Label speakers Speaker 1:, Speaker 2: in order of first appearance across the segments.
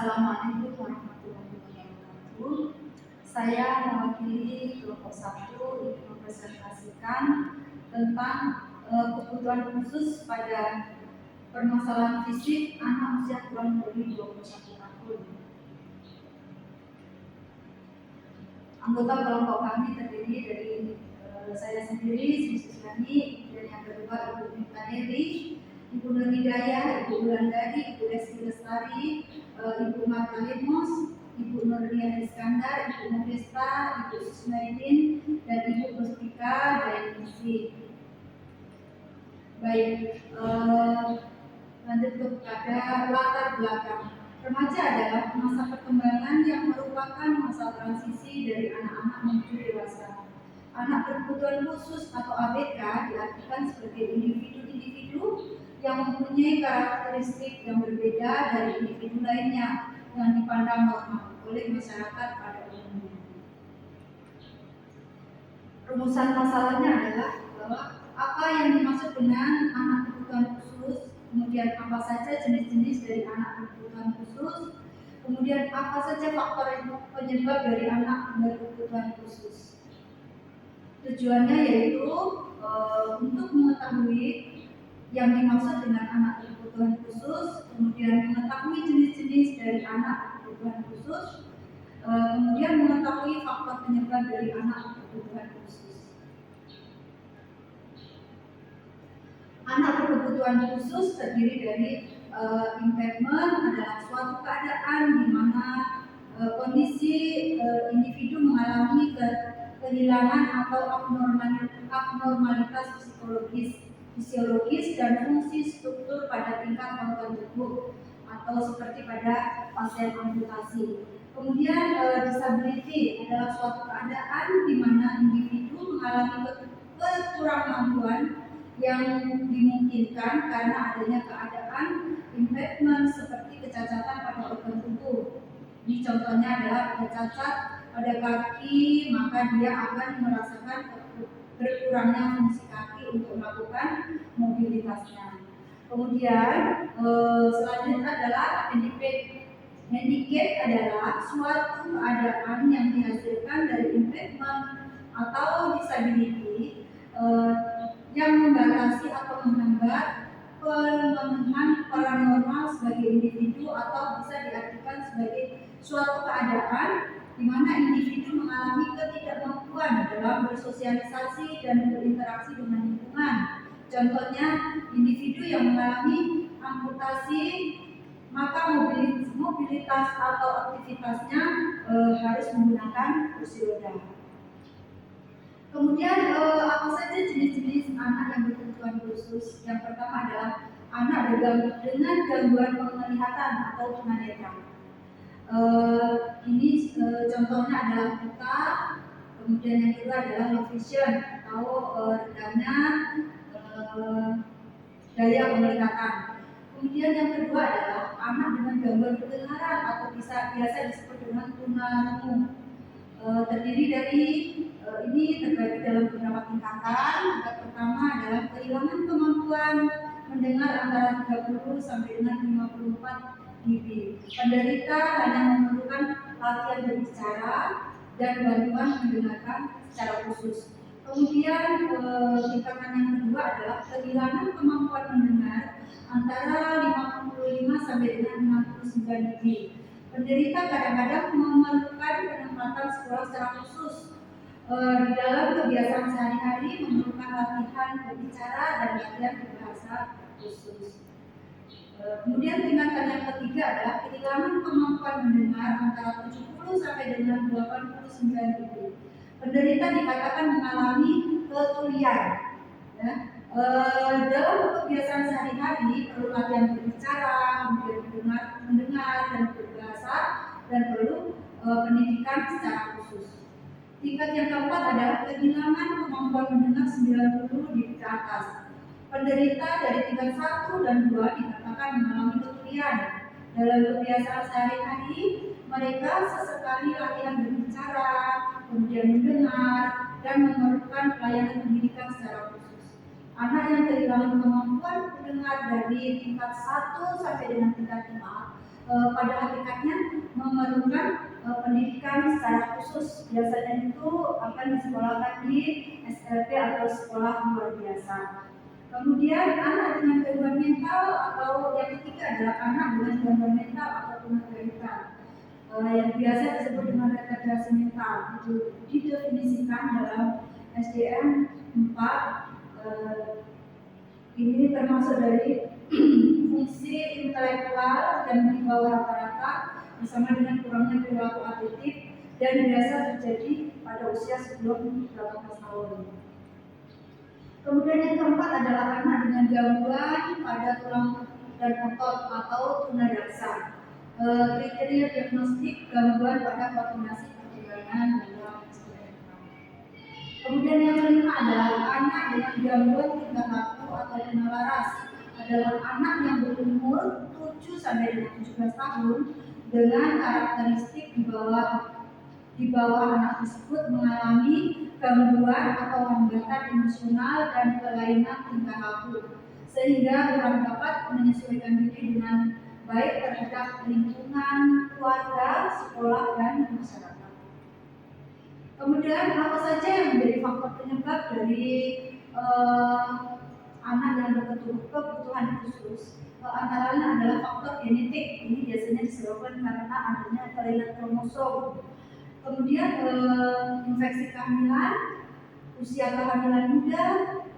Speaker 1: Assalamualaikum warahmatullahi wabarakatuh. Saya mewakili kelompok 1 ingin mempresentasikan tentang kebutuhan khusus pada permasalahan fisik anak usia kurang dari 21 tahun. Anggota kelompok kami terdiri dari saya sendiri, Sri Susiani, dan yang kedua Ibu Neri, Ibu Nur Hidayah, Ibu Wulandari, Ibu Resti Lestari, Ibu Marta Limos, Ibu Nurlian Iskandar, Ibu Modesta, Ibu Susmaidin, dan Ibu Mustika dan Isi. Baik, lanjut kepada latar belakang. Remaja adalah masa perkembangan yang merupakan masa transisi dari anak-anak menuju dewasa. Anak berkebutuhan khusus atau ABK diartikan sebagai individu-individu yang mempunyai karakteristik yang berbeda dari individu lainnya yang dipandang normal oleh masyarakat pada umumnya. Rumusan masalahnya adalah bahwa apa yang dimaksud dengan anak berkebutuhan khusus, kemudian apa saja jenis-jenis dari anak berkebutuhan khusus, kemudian apa saja faktor penyebab dari anak berkebutuhan khusus. Tujuannya yaitu untuk mengetahui yang dimaksud dengan anak berkebutuhan khusus, kemudian mengetahui jenis-jenis dari anak berkebutuhan khusus, kemudian mengetahui faktor penyebab dari anak berkebutuhan khusus. Anak berkebutuhan khusus terdiri dari impairment adalah suatu keadaan di mana kondisi individu mengalami kehilangan atau abnormalitas fisiologis dan fungsi struktur pada tingkat organ tubuh atau seperti pada pasien amputasi. Kemudian disability adalah suatu keadaan di mana individu mengalami kekurangmampuan yang dimungkinkan karena adanya keadaan impairment seperti kecacatan pada organ tubuh. Ini contohnya adalah cacat pada kaki, maka dia akan merasakan berkurangnya fungsi kaki untuk melakukan mobilitasnya. Kemudian selanjutnya adalah handicap adalah suatu keadaan yang dihasilkan dari impairment atau disability yang membatasi atau menghambat pemenuhan paranormal sebagai individu atau bisa diartikan sebagai suatu keadaan di mana individu mengalami ketidakmampuan dalam bersosialisasi dan berinteraksi dengan lingkungan. Contohnya, individu yang mengalami amputasi, maka mobilitas atau aktivitasnya harus menggunakan kursi roda. Kemudian apa saja jenis-jenis anak yang berkebutuhan khusus? Yang pertama adalah anak dengan gangguan penglihatan atau tunanetra. Ini contohnya adalah buta, kemudian yang kedua adalah low vision atau rendahnya daya penglihatan. Kemudian yang kedua adalah anak dengan gangguan pendengaran atau biasa disebut dengan tunarungu. Terdiri dari ini terbagi dalam beberapa tingkatan. Yang pertama adalah kehilangan kemampuan mendengar antara 30 sampai dengan 54 dB. Penderita hanya memerlukan latihan berbicara dan bantuan mendengarkan secara khusus. Kemudian tingkatan yang kedua adalah kehilangan kemampuan mendengar antara 55 sampai dengan 69 dB. Penderita kadang-kadang memerlukan penempatan secara khusus di dalam kebiasaan sehari-hari, memerlukan latihan berbicara dan latihan berbahasa khusus. Kemudian tingkatan yang ketiga adalah kehilangan kemampuan mendengar antara 70 sampai dengan 89 dB. Penderita dikatakan mengalami ketulian. Ya. Dalam kebiasaan sehari-hari perlu latihan berbicara, kemudian mendengar dan berbahasa, dan perlu pendidikan secara khusus. Tingkat yang keempat adalah kehilangan kemampuan mendengar 90 dB ke atas. Penderita dari tingkat 1 dan 2 dikatakan mengalami ketulian. Dalam kebiasaan sehari-hari, mereka sesekali latihan berbicara, kemudian mendengar, dan memerlukan pelayanan pendidikan secara khusus. Anak yang kehilangan kemampuan mendengar dari tingkat 1 sampai dengan tingkat 4 pada hakikatnya memerlukan pendidikan secara khusus. Biasanya itu akan disekolahkan di SLP atau sekolah luar biasa. Kemudian anak dengan gangguan mental atau yang ketiga adalah anak dengan gangguan mental atau tunagrahita yang biasa disebut dengan retardasi mental. Itu didefinisikan dalam SDM 4. Ini termasuk dari fungsi intelektual yang di bawah rata-rata bersama dengan kurangnya perilaku atletik dan biasa terjadi pada usia sebelum 18 tahun. Kemudian yang keempat adalah anak dengan gangguan pada tulang dan otot atau tunadaksa. Kriteria diagnostik gangguan pada koordinasi perkembangan dalam SDM. Kemudian yang kelima adalah anak dengan gangguan tingkah laku atau tunalaras. Adalah anak yang berumur 7 sampai dengan 17 tahun dengan karakteristik di bawah anak tersebut mengalami gangguan atau hambatan emosional dan kelainan tingkah laku sehingga kurang dapat menyesuaikan diri dengan baik terhadap lingkungan, keluarga, sekolah, dan masyarakat. Kemudian apa saja yang menjadi faktor penyebab dari anak yang berkebutuhan khusus? Antara lain adalah faktor genetik. Ini biasanya disebabkan karena adanya kelainan kromosom. Kemudian infeksi kehamilan, usia kehamilan muda,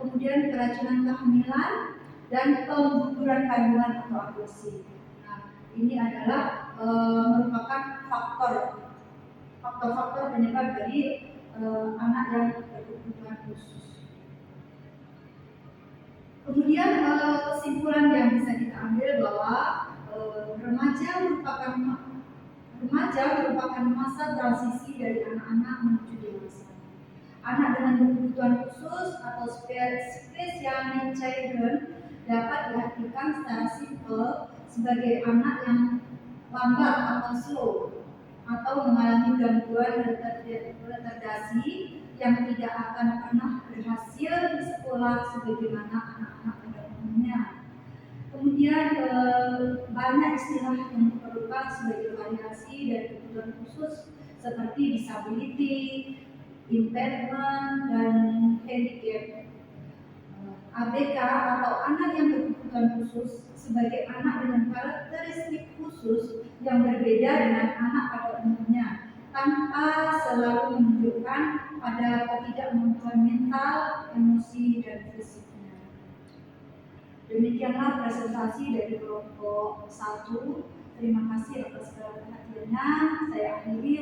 Speaker 1: kemudian keracunan kehamilan, dan pengguguran kandungan atau aborsi. Nah, ini adalah merupakan faktor-faktor penyebab dari anak yang berkebutuhan khusus. Kemudian kesimpulan yang bisa kita ambil bahwa remaja merupakan masa transisi dari anak-anak menuju dewasa. Anak dengan kebutuhan khusus atau special need children dapat diartikan secara simpel sebagai anak yang lambat atau slow atau mengalami gangguan retardasi yang tidak akan pernah berhasil di sekolah sebagaimana anak-anak pada umumnya. Kemudian banyak istilah yang diperlukan sebagai variasi dari kebutuhan khusus seperti disability, impairment, dan handicap. ABK atau anak yang berkebutuhan khusus sebagai anak dengan karakteristik khusus yang berbeda dengan anak pada umumnya tanpa selalu menunjukkan pada ketidakmampuan mental, emosi, dan fisiknya. Demikianlah presentasi dari kelompok 1. Terima kasih atas perhatiannya. Saya akhiri.